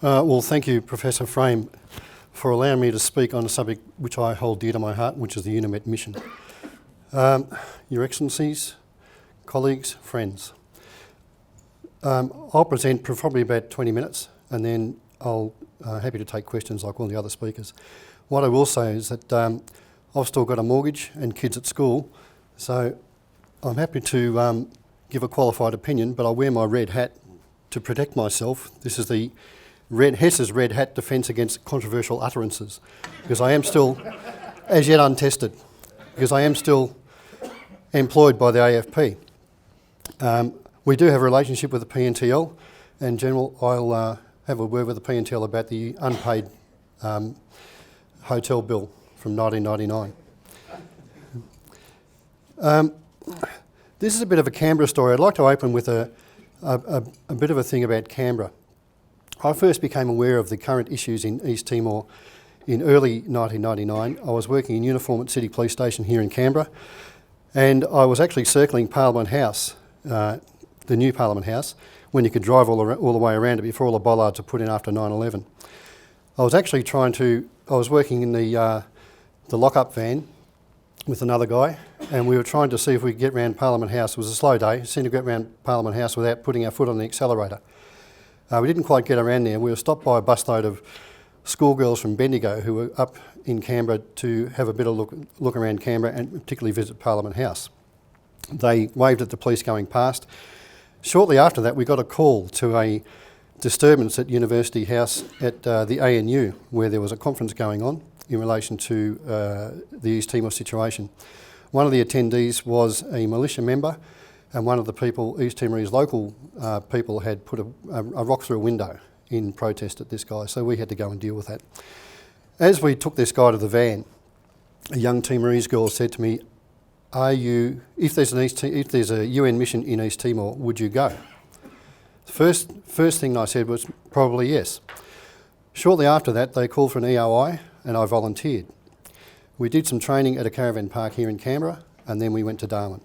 Well, thank you, Professor Frame, for allowing me to speak on a subject which I hold dear to my heart, which is the UNIMET mission. Your Excellencies, colleagues, friends, I'll present for probably about 20 minutes and then I'll happy to take questions like all the other speakers. What I will say is that I've still got a mortgage and kids at school, so I'm happy to give a qualified opinion, but I'll wear my red hat to protect myself. This is the Hess's red hat defence against controversial utterances, because I am still, as yet untested, because I am still employed by the AFP. We do have a relationship with the PNTL, and General, I'll have a word with the PNTL about the unpaid hotel bill from 1999. This is a bit of a Canberra story. I'd like to open with a bit of a thing about Canberra. I first became aware of the current issues in East Timor in early 1999. I was working in uniform at City Police Station here in Canberra, and I was actually circling Parliament House, the new Parliament House, when you could drive all the way around it before all the bollards were put in after 9/11. I was actually I was working in the lock-up van with another guy, and we were trying to see if we could get round Parliament House. It was a slow day, seemed to get round Parliament House without putting our foot on the accelerator. We didn't quite get around there. We were stopped by a busload of schoolgirls from Bendigo who were up in Canberra to have a bit of look around Canberra and particularly visit Parliament House. They waved at the police going past. Shortly after that, we got a call to a disturbance at University House at the ANU, where there was a conference going on in relation to the East Timor situation. One of the attendees was a militia member, and one of the people, East Timorese local people, had put a rock through a window in protest at this guy, so we had to go and deal with that. As we took this guy to the van, a young Timorese girl said to me, if there's a UN mission in East Timor, would you go? The first thing I said was probably yes. Shortly after that, they called for an EOI, and I volunteered. We did some training at a caravan park here in Canberra, and then we went to Darwin.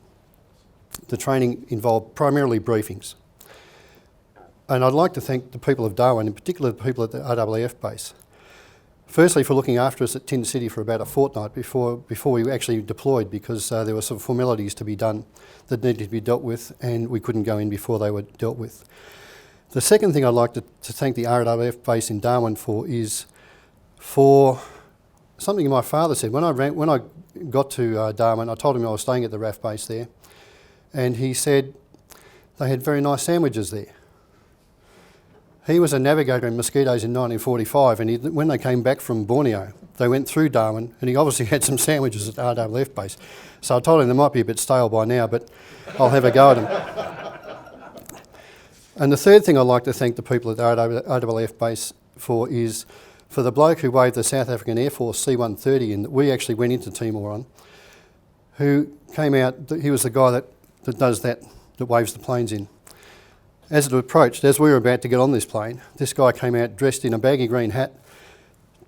The training involved primarily briefings. And I'd like to thank the people of Darwin, in particular the people at the RAAF base. Firstly, for looking after us at Tin City for about a fortnight before we actually deployed, because there were some formalities to be done that needed to be dealt with, and we couldn't go in before they were dealt with. The second thing I'd like to thank the RAAF base in Darwin for is for something my father said. When I got to Darwin, I told him I was staying at the RAF base there, and he said they had very nice sandwiches there. He was a navigator in mosquitoes in 1945, and when they came back from Borneo, they went through Darwin, and he obviously had some sandwiches at RAAF base. So I told him they might be a bit stale by now, but I'll have a go at them. And the third thing I'd like to thank the people at the RAAF base for is for the bloke who waved the South African Air Force C-130 in that we actually went into Timor on, who came out, he was the guy that waves the planes in. As it approached, as we were about to get on this plane, this guy came out dressed in a baggy green hat,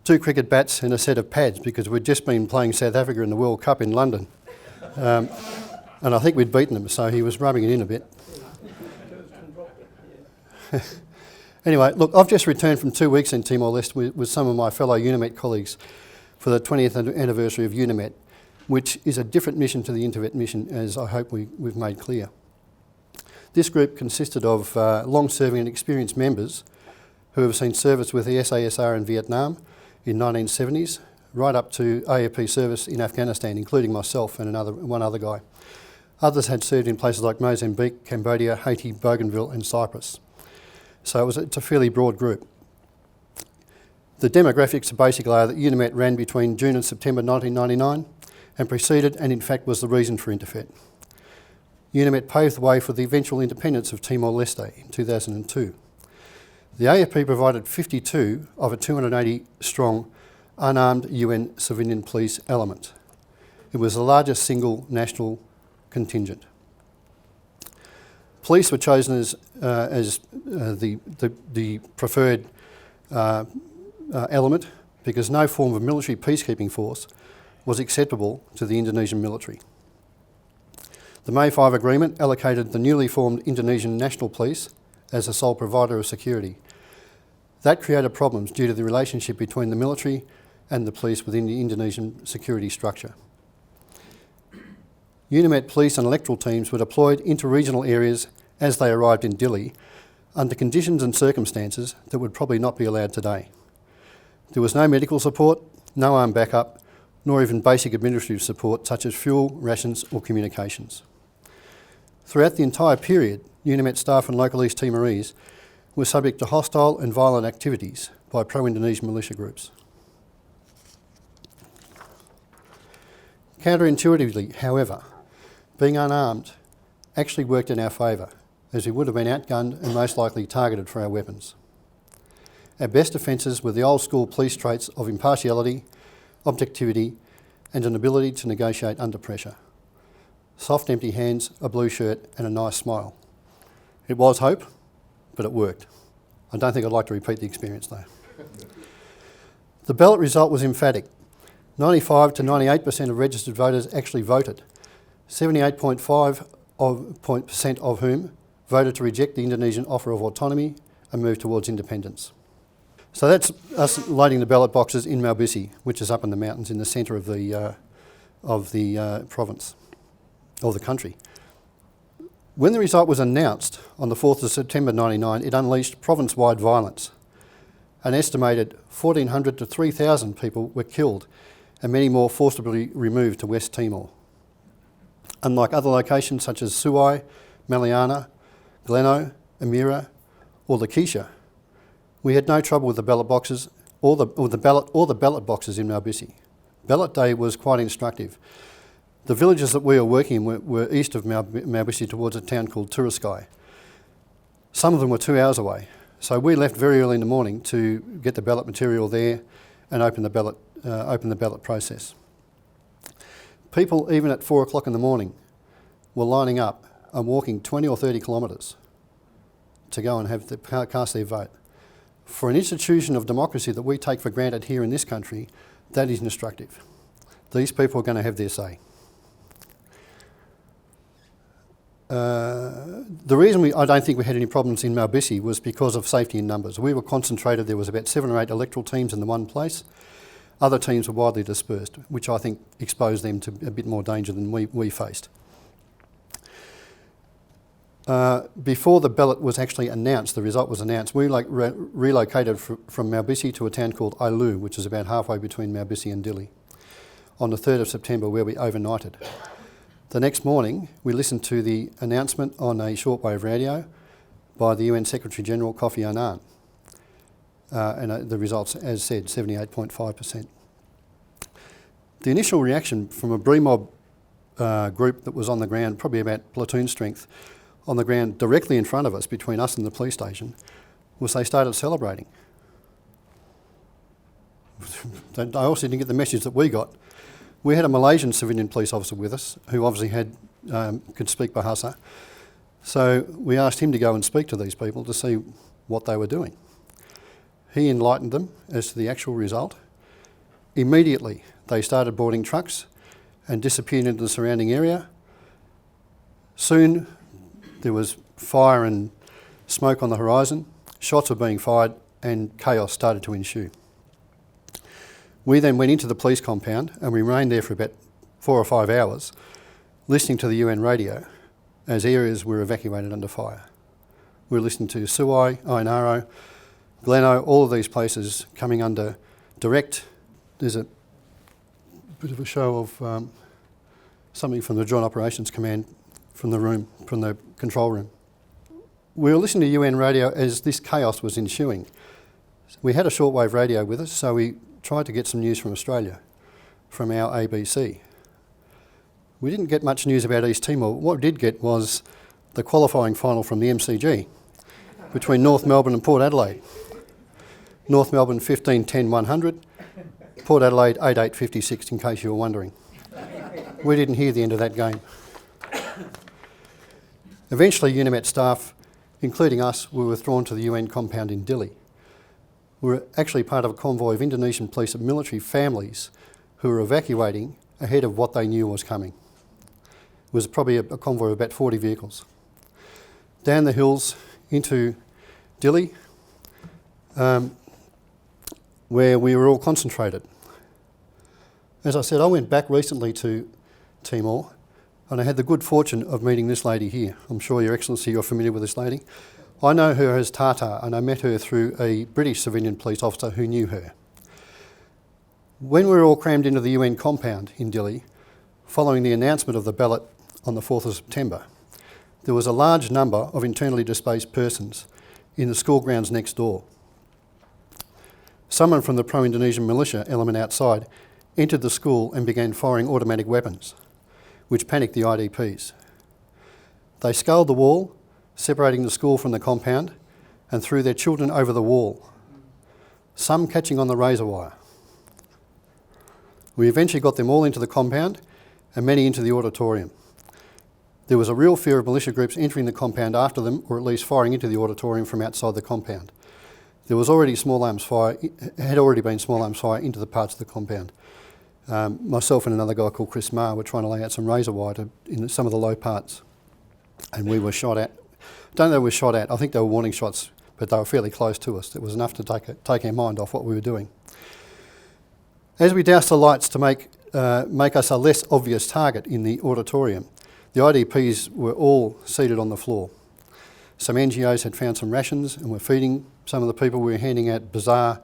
2 cricket bats and a set of pads, because we'd just been playing South Africa in the World Cup in London. And I think we'd beaten them, so he was rubbing it in a bit. Anyway, look, I've just returned from 2 weeks in Timor-Leste with some of my fellow UNIMET colleagues for the 20th anniversary of UNIMET, which is a different mission to the INTERFET mission, as I hope we've made clear. This group consisted of long-serving and experienced members who have seen service with the SASR in Vietnam in 1970s, right up to AFP service in Afghanistan, including myself and one other guy. Others had served in places like Mozambique, Cambodia, Haiti, Bougainville and Cyprus. So it's a fairly broad group. The demographics basically are that UNIMET ran between June and September 1999 and preceded and in fact was the reason for INTERFET. UNIMET paved the way for the eventual independence of Timor-Leste in 2002. The AFP provided 52 of a 280-strong unarmed UN civilian police element. It was the largest single national contingent. Police were chosen as the preferred element because no form of military peacekeeping force was acceptable to the Indonesian military. The May 5 agreement allocated the newly formed Indonesian National Police as the sole provider of security. That created problems due to the relationship between the military and the police within the Indonesian security structure. UNIMET police and electoral teams were deployed into regional areas as they arrived in Dili under conditions and circumstances that would probably not be allowed today. There was no medical support, no armed backup, nor even basic administrative support such as fuel, rations or communications. Throughout the entire period, UNIMET staff and local East Timorese were subject to hostile and violent activities by pro-Indonesian militia groups. Counterintuitively, however, being unarmed actually worked in our favour, as we would have been outgunned and most likely targeted for our weapons. Our best defences were the old school police traits of impartiality, objectivity and an ability to negotiate under pressure. Soft empty hands, a blue shirt and a nice smile. It was hope, but it worked. I don't think I'd like to repeat the experience though. The ballot result was emphatic. 95 to 98% of registered voters actually voted, 78.5% of whom voted to reject the Indonesian offer of autonomy and move towards independence. So that's us loading the ballot boxes in Maubisse, which is up in the mountains in the centre of the province, or the country. When the result was announced on the 4th of September 1999, it unleashed province-wide violence. An estimated 1,400 to 3,000 people were killed and many more forcibly removed to West Timor. Unlike other locations such as Suai, Maliana, Gleno, Amira or Lakeisha, we had no trouble with the ballot boxes or the ballot boxes in Maubisse. Ballot day was quite instructive. The villages that we were working in were east of Maubisse towards a town called Turaskai. Some of them were 2 hours away, so we left very early in the morning to get the ballot material there and open the ballot process. People, even at 4 o'clock in the morning, were lining up and walking 20 or 30 kilometres to go and cast their vote. For an institution of democracy that we take for granted here in this country, that is instructive. These people are going to have their say. The reason I don't think we had any problems in Maubisse was because of safety in numbers. We were concentrated, there was about 7 or 8 electoral teams in the one place. Other teams were widely dispersed, which I think exposed them to a bit more danger than we faced. Before the ballot was actually announced, the result was announced, we relocated from Maubisse to a town called Ailu, which is about halfway between Maubisse and Dili, on the 3rd of September, where we overnighted. The next morning, we listened to the announcement on a shortwave radio by the UN Secretary-General Kofi Annan. And the results, as said, 78.5%. The initial reaction from a BREMOB group that was on the ground, probably about platoon strength, on the ground directly in front of us, between us and the police station, was they started celebrating. I also didn't get the message that we got. We had a Malaysian civilian police officer with us, who obviously could speak Bahasa. So we asked him to go and speak to these people to see what they were doing. He enlightened them as to the actual result. Immediately, they started boarding trucks and disappeared into the surrounding area. Soon, there was fire and smoke on the horizon, shots were being fired, and chaos started to ensue. We then went into the police compound and we remained there for about 4 or 5 hours, listening to the UN radio as areas were evacuated under fire. We were listening to Suai, Ainaro, Gleno, all of these places coming under direct. There's a bit of a show of something from the Joint Operations Command from the control room. We were listening to UN radio as this chaos was ensuing. We had a shortwave radio with us, so we tried to get some news from Australia, from our ABC. We didn't get much news about East Timor. What we did get was the qualifying final from the MCG between North Melbourne and Port Adelaide. North Melbourne 15-10-100, Port Adelaide 8-8-56, in case you were wondering. We didn't hear the end of that game. Eventually, UNIMET staff, including us, were withdrawn to the UN compound in Dili. We were actually part of a convoy of Indonesian police and military families who were evacuating ahead of what they knew was coming. It was probably a convoy of about 40 vehicles. Down the hills into Dili, where we were all concentrated. As I said, I went back recently to Timor, and I had the good fortune of meeting this lady here. I'm sure Your Excellency you're familiar with this lady. I know her as Tata, and I met her through a British civilian police officer who knew her. When we were all crammed into the UN compound in Dili, following the announcement of the ballot on the 4th of September, there was a large number of internally displaced persons in the school grounds next door. Someone from the pro-Indonesian militia element outside entered the school and began firing automatic weapons, which panicked the IDPs. They scaled the wall, separating the school from the compound, and threw their children over the wall, some catching on the razor wire. We eventually got them all into the compound and many into the auditorium. There was a real fear of militia groups entering the compound after them, or at least firing into the auditorium from outside the compound. There was already had already been small arms fire into the parts of the compound. Myself and another guy called Chris Marr were trying to lay out some razor wire in some of the low parts, and we were shot at. Don't know we were shot at. I think they were warning shots, but they were fairly close to us. It was enough to take our mind off what we were doing. As we doused the lights to make us a less obvious target in the auditorium, the IDPs were all seated on the floor. Some NGOs had found some rations and were feeding some of the people. We were handing out bizarre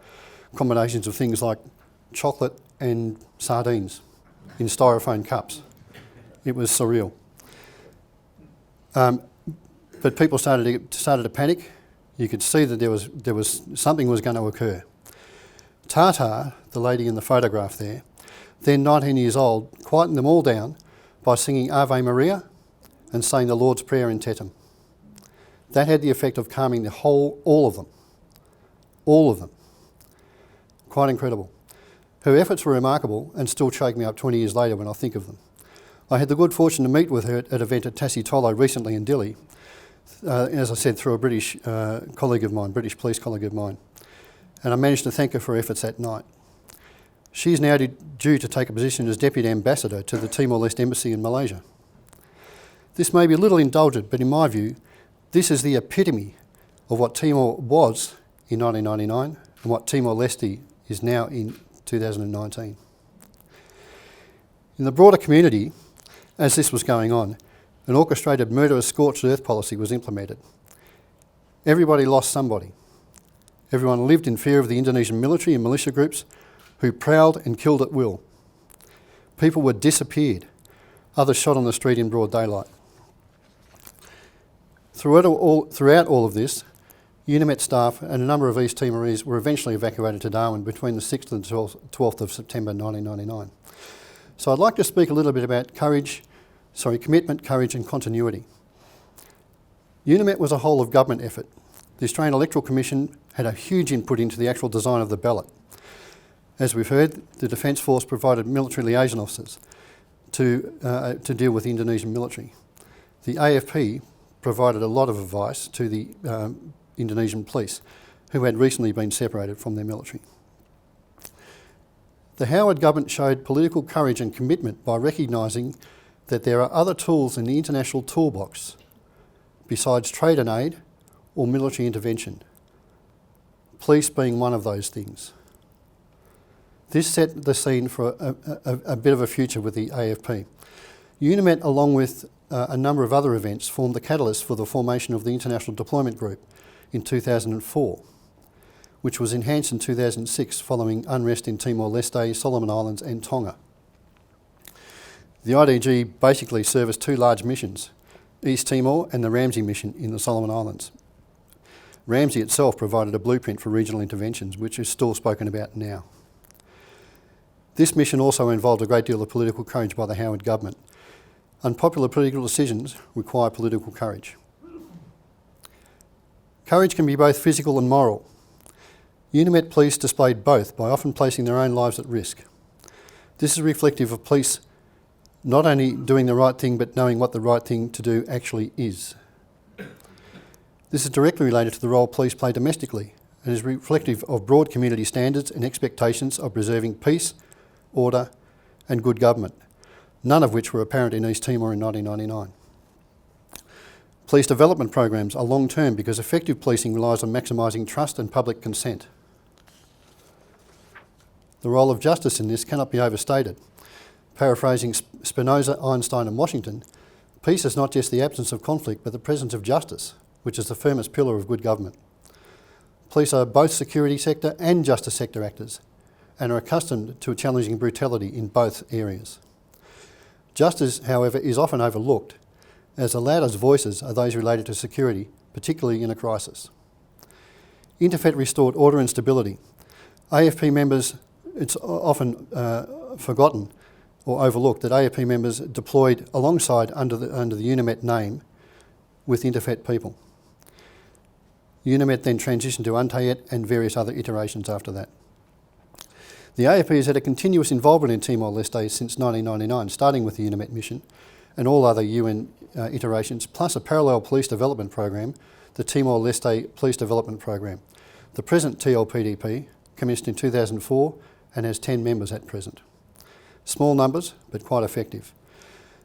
combinations of things like chocolate and sardines in styrofoam cups. It was surreal. But people started to panic. You could see that there was something was going to occur. Tata, the lady in the photograph there, then 19 years old, quietened them all down by singing Ave Maria and saying the Lord's Prayer in Tetum. That had the effect of calming all of them. Quite incredible. Her efforts were remarkable and still choke me up 20 years later when I think of them. I had the good fortune to meet with her at an event at Tassie Tolo recently in Dili, as I said, through a British British police colleague of mine. And I managed to thank her for her efforts that night. She's now due to take a position as Deputy Ambassador to the Timor-Leste Embassy in Malaysia. This may be a little indulgent, but in my view, this is the epitome of what Timor was in 1999 and what Timor-Leste is now in 2019. In the broader community, as this was going on, an orchestrated murderous scorched earth policy was implemented. Everybody lost somebody. Everyone lived in fear of the Indonesian military and militia groups who prowled and killed at will. People were disappeared, others shot on the street in broad daylight. Throughout all of this, UNIMET staff and a number of East Timorese were eventually evacuated to Darwin between the 6th and 12th of September 1999. So I'd like to speak a little bit about commitment, courage and continuity. UNIMET was a whole of government effort. The Australian Electoral Commission had a huge input into the actual design of the ballot. As we've heard, the Defence Force provided military liaison officers to deal with the Indonesian military. The AFP provided a lot of advice to the Indonesian police, who had recently been separated from their military. The Howard government showed political courage and commitment by recognising that there are other tools in the international toolbox besides trade and aid or military intervention, police being one of those things. This set the scene for a bit of a future with the AFP. UNIMET, along with a number of other events, formed the catalyst for the formation of the International Deployment Group in 2004, which was enhanced in 2006 following unrest in Timor-Leste, Solomon Islands and Tonga. The IDG basically serviced two large missions, East Timor and the Ramsey mission in the Solomon Islands. Ramsey itself provided a blueprint for regional interventions, which is still spoken about now. This mission also involved a great deal of political courage by the Howard government. Unpopular political decisions require political courage. Courage can be both physical and moral. UNIMET police displayed both by often placing their own lives at risk. This is reflective of police not only doing the right thing but knowing what the right thing to do actually is. This is directly related to the role police play domestically and is reflective of broad community standards and expectations of preserving peace, order and good government, none of which were apparent in East Timor in 1999. Police development programs are long-term because effective policing relies on maximising trust and public consent. The role of justice in this cannot be overstated. Paraphrasing Spinoza, Einstein and Washington, peace is not just the absence of conflict but the presence of justice, which is the firmest pillar of good government. Police are both security sector and justice sector actors and are accustomed to challenging brutality in both areas. Justice, however, is often overlooked, as the loudest voices are those related to security, particularly in a crisis. INTERFET restored order and stability. AFP members, it's often forgotten or overlooked that AFP members deployed alongside under the UNIMET name with INTERFET people. UNIMET then transitioned to Untitled and various other iterations after that. The AFP has had a continuous involvement in Timor-Leste since 1999, starting with the UNIMET mission and all other UN iterations, plus a parallel police development program, the Timor-Leste Police Development Program. The present TLPDP commenced in 2004 and has 10 members at present. Small numbers, but quite effective.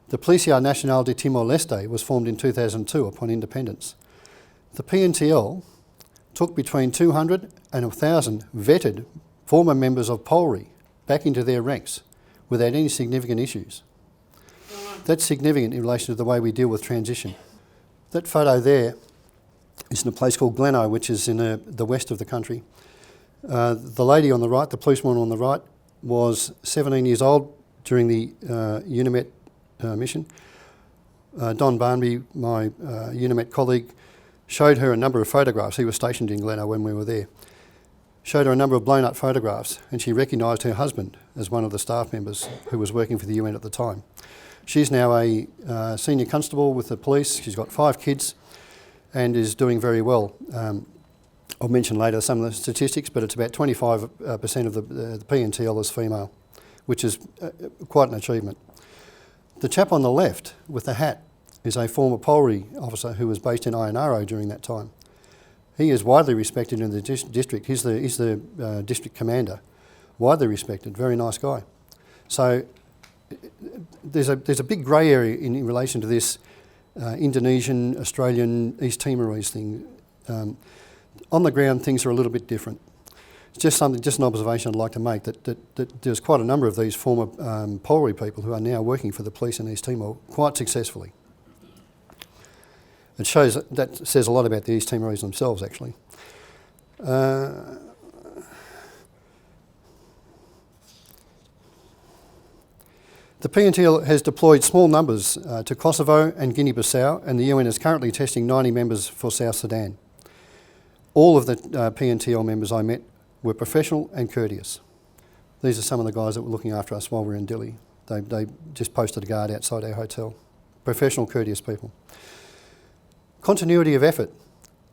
The Policia Nacional de Timor-Leste was formed in 2002 upon independence. The PNTL took between 200 and 1,000 vetted former members of POLRI back into their ranks without any significant issues. That's significant in relation to the way we deal with transition. That photo there is in a place called Gleno, which is in the west of the country. The lady on the right, the policewoman on the right, was 17 years old during the UNIMET mission. Don Barnby, my UNIMET colleague, showed her a number of photographs. He was stationed in Gleno when we were there. Showed her a number of blown up photographs, and she recognised her husband as one of the staff members who was working for the UN at the time. She's now a senior constable with the police. She's got 5 kids and is doing very well. I'll mention later some of the statistics, but it's about 25% of the PNTL is female, which is quite an achievement. The chap on the left with the hat is a former POLRI officer who was based in Ionaro during that time. He is widely respected in the district. He's the district commander, widely respected, very nice guy. So there's a big grey area in relation to this Indonesian, Australian, East Timorese thing. On the ground, things are a little bit different. It's just an observation I'd like to make that there's quite a number of these former POLRI people who are now working for the police in East Timor quite successfully. It shows that says a lot about the East Timorese themselves, actually. The PNTL has deployed small numbers to Kosovo and Guinea-Bissau, and the UN is currently testing 90 members for South Sudan. All of the PNTL members I met were professional and courteous. These are some of the guys that were looking after us while we were in Dili. They just posted a guard outside our hotel. Professional, courteous people. Continuity of effort.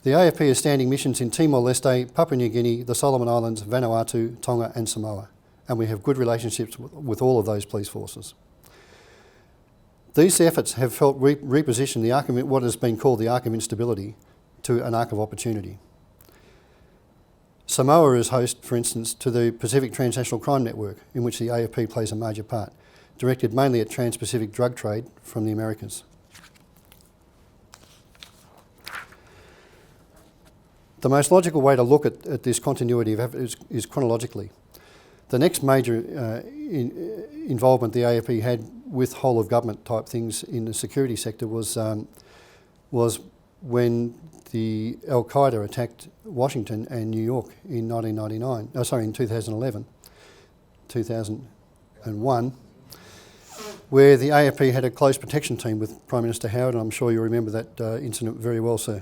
The AFP is standing missions in Timor-Leste, Papua New Guinea, the Solomon Islands, Vanuatu, Tonga and Samoa, and we have good relationships with all of those police forces. These efforts have helped reposition the arc of what has been called the arc of instability to an arc of opportunity. Samoa is host, for instance, to the Pacific Transnational Crime Network, in which the AFP plays a major part, directed mainly at trans-Pacific drug trade from the Americas. The most logical way to look at this continuity of effort is chronologically. The next major involvement the AFP had with whole of government type things in the security sector was when the Al-Qaeda attacked Washington and New York in 2011, 2001, where the AFP had a close protection team with Prime Minister Howard, and I'm sure you remember that incident very well, sir.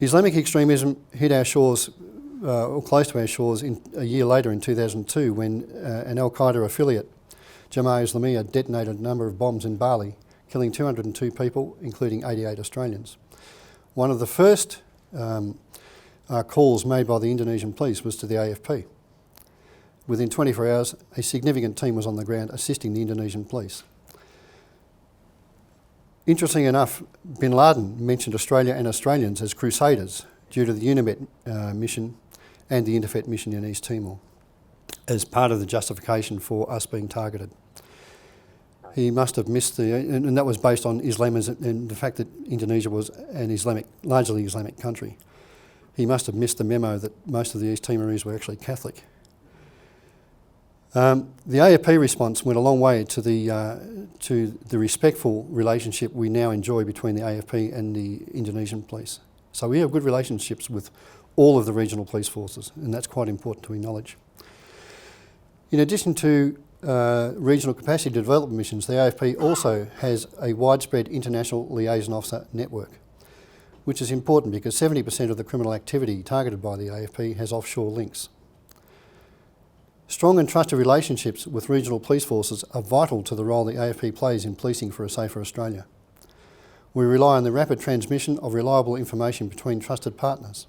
Islamic extremism hit our shores, or close to our shores, a year later in 2002 when an Al-Qaeda affiliate, Jamaah Islamiyah, detonated a number of bombs in Bali, killing 202 people, including 88 Australians. One of the first calls made by the Indonesian police was to the AFP. Within 24 hours, a significant team was on the ground assisting the Indonesian police. Interesting enough, bin Laden mentioned Australia and Australians as crusaders due to the UNIMET mission and the INTERFET mission in East Timor as part of the justification for us being targeted. He must have missed and that was based on Islamism and the fact that Indonesia was an largely Islamic country. He must have missed the memo that most of the East Timorese were actually Catholic. The AFP response went a long way to the respectful relationship we now enjoy between the AFP and the Indonesian police. So we have good relationships with all of the regional police forces, and that's quite important to acknowledge. In addition to regional capacity development missions, the AFP also has a widespread international liaison officer network, which is important because 70% of the criminal activity targeted by the AFP has offshore links. Strong and trusted relationships with regional police forces are vital to the role the AFP plays in policing for a safer Australia. We rely on the rapid transmission of reliable information between trusted partners.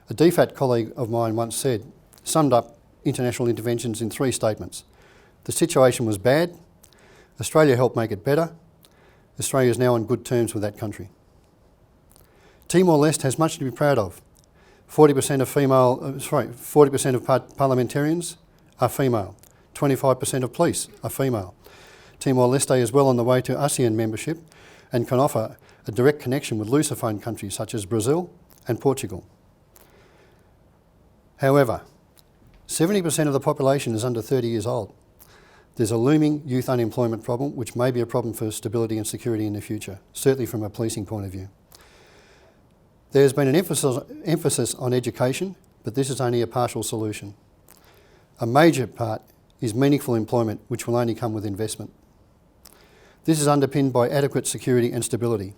A DFAT colleague of mine once summed up international interventions in 3 statements. The situation was bad, Australia helped make it better, Australia is now on good terms with that country. Timor-Leste has much to be proud of. 40% of parliamentarians are female, 25% of police are female. Timor-Leste is well on the way to ASEAN membership and can offer a direct connection with Lusophone countries such as Brazil and Portugal. However, 70% of the population is under 30 years old. There's a looming youth unemployment problem, which may be a problem for stability and security in the future, certainly from a policing point of view. There's been an emphasis on education, but this is only a partial solution. A major part is meaningful employment, which will only come with investment. This is underpinned by adequate security and stability.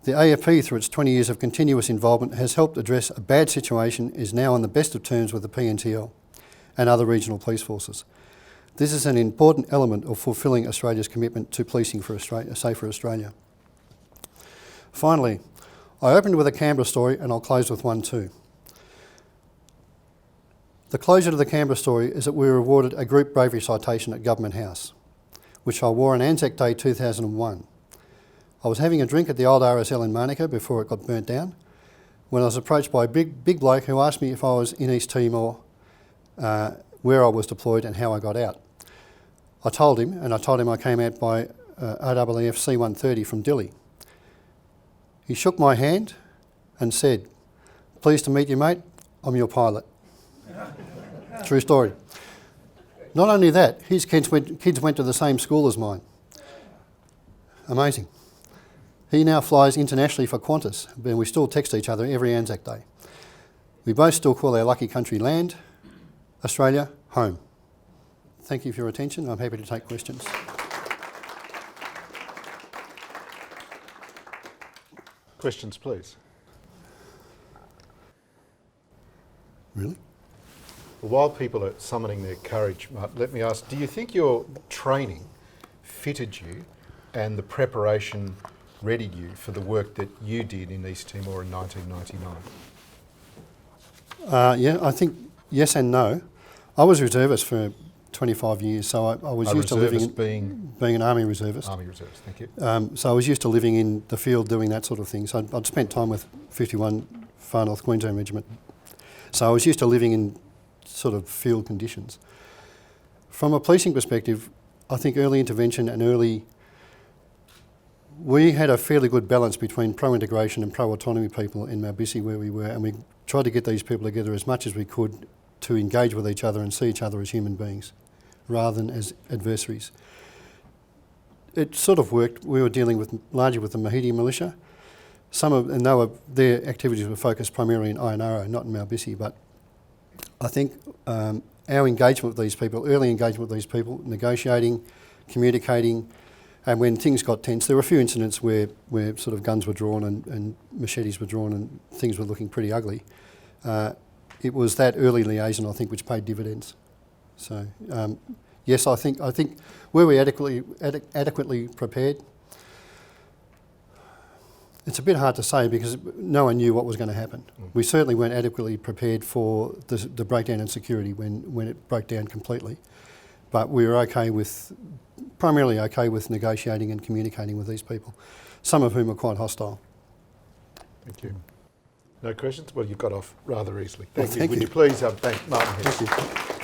The AFP, through its 20 years of continuous involvement, has helped address a bad situation, is now on the best of terms with the PNTL and other regional police forces. This is an important element of fulfilling Australia's commitment to policing for a safer Australia. Finally, I opened with a Canberra story and I'll close with one too. The closure to the Canberra story is that we were awarded a group bravery citation at Government House, which I wore on Anzac Day 2001. I was having a drink at the old RSL in Monaco before it got burnt down, when I was approached by a big bloke who asked me if I was in East Timor, where I was deployed and how I got out. I told him I came out by RAAF C-130 from Dili. He shook my hand and said, "Pleased to meet you, mate. I'm your pilot." True story. Not only that, his kids went to the same school as mine. Amazing. He now flies internationally for Qantas, and we still text each other every Anzac Day. We both still call our lucky country land, Australia, home. Thank you for your attention. I'm happy to take questions. Questions, please. Really? Well, while people are summoning their courage, Mark, let me ask, do you think your training fitted you and the preparation readied you for the work that you did in East Timor in 1999? Yeah, I think yes and no. I was a reservist for 25 years, so I was used to living in being an Army reservist. Army reservist, thank you. So I was used to living in the field doing that sort of thing. So I'd spent time with 51 Far North Queensland Regiment. So I was used to living in sort of field conditions. From a policing perspective, I think early intervention and we had a fairly good balance between pro-integration and pro-autonomy people in Maubisse where we were, and we tried to get these people together as much as we could to engage with each other and see each other as human beings rather than as adversaries. It sort of worked. We were dealing largely with the Mahidi militia. Their activities were focused primarily in Ionaro, not in Maubisse, but I think our engagement with these people, early engagement with these people, negotiating, communicating, and when things got tense, there were a few incidents where sort of guns were drawn and machetes were drawn and things were looking pretty ugly. It was that early liaison, I think, which paid dividends. So, yes, I think were we adequately prepared? It's a bit hard to say because no one knew what was going to happen. We certainly weren't adequately prepared for the breakdown in security when it broke down completely. But we were primarily okay with negotiating and communicating with these people, some of whom were quite hostile. Thank you. No questions? Well, you got off rather easily. Thank you. Would you please thank Martin Hess. Thank you.